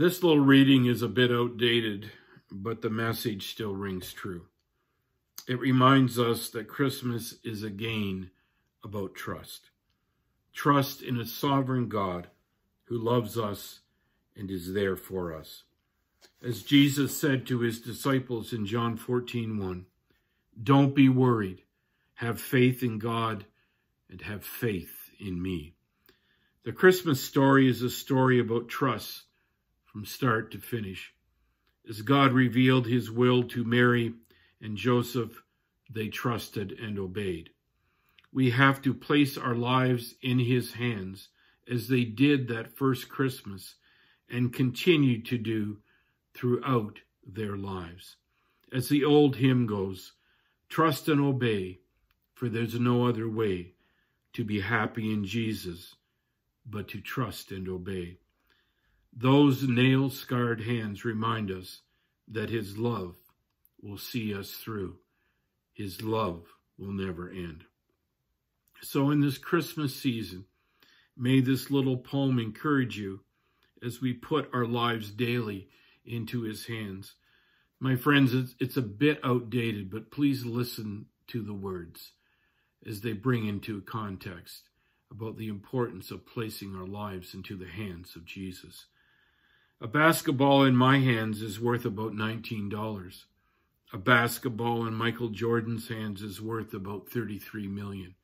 This little reading is a bit outdated, but the message still rings true. It reminds us that Christmas is again about trust. Trust in a sovereign God who loves us and is there for us. As Jesus said to his disciples in John 14:1, "Don't be worried. Have faith in God and have faith in me." The Christmas story is a story about trust from start to finish. As God revealed his will to Mary and Joseph, they trusted and obeyed. We have to place our lives in his hands as they did that first Christmas and continue to do throughout their lives. As the old hymn goes, trust and obey, for there's no other way to be happy in Jesus but to trust and obey. Those nail-scarred hands remind us that his love will see us through. His love will never end. So in this Christmas season, may this little poem encourage you as we put our lives daily into his hands. My friends, it's a bit outdated, but please listen to the words as they bring into context about the importance of placing our lives into the hands of Jesus. A basketball in my hands is worth about $19. A basketball in Michael Jordan's hands is worth about $33 million.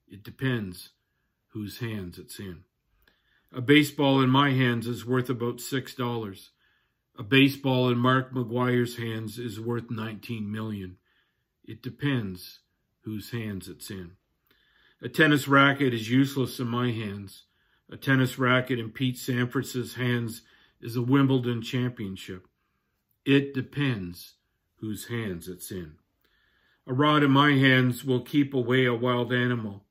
It depends whose hands it's in. A baseball in my hands is worth about $6. A baseball in Mark McGuire's hands is worth $19 million. It depends whose hands it's in. A tennis racket is useless in my hands. A tennis racket in Pete Sampras' hands is a Wimbledon championship. It depends whose hands it's in. A rod in my hands will keep away a wild animal.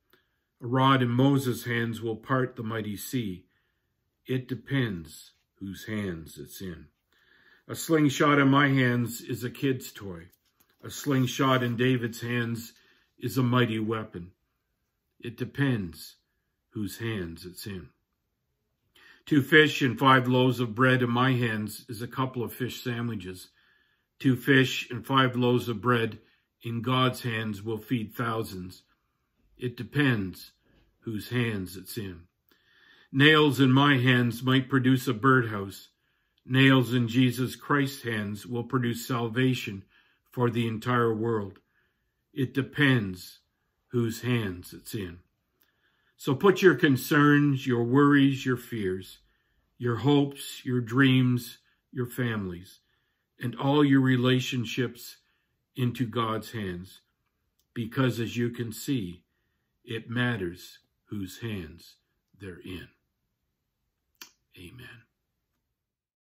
A rod in Moses' hands will part the mighty sea. It depends whose hands it's in. A slingshot in my hands is a kid's toy. A slingshot in David's hands is a mighty weapon. It depends whose hands it's in. 2 fish and 5 loaves of bread in my hands is a couple of fish sandwiches. 2 fish and 5 loaves of bread in God's hands will feed thousands. It depends whose hands it's in. Nails in my hands might produce a birdhouse. Nails in Jesus Christ's hands will produce salvation for the entire world. It depends whose hands it's in. So put your concerns, your worries, your fears, your hopes, your dreams, your families, and all your relationships into God's hands. Because as you can see, it matters whose hands they're in. Amen.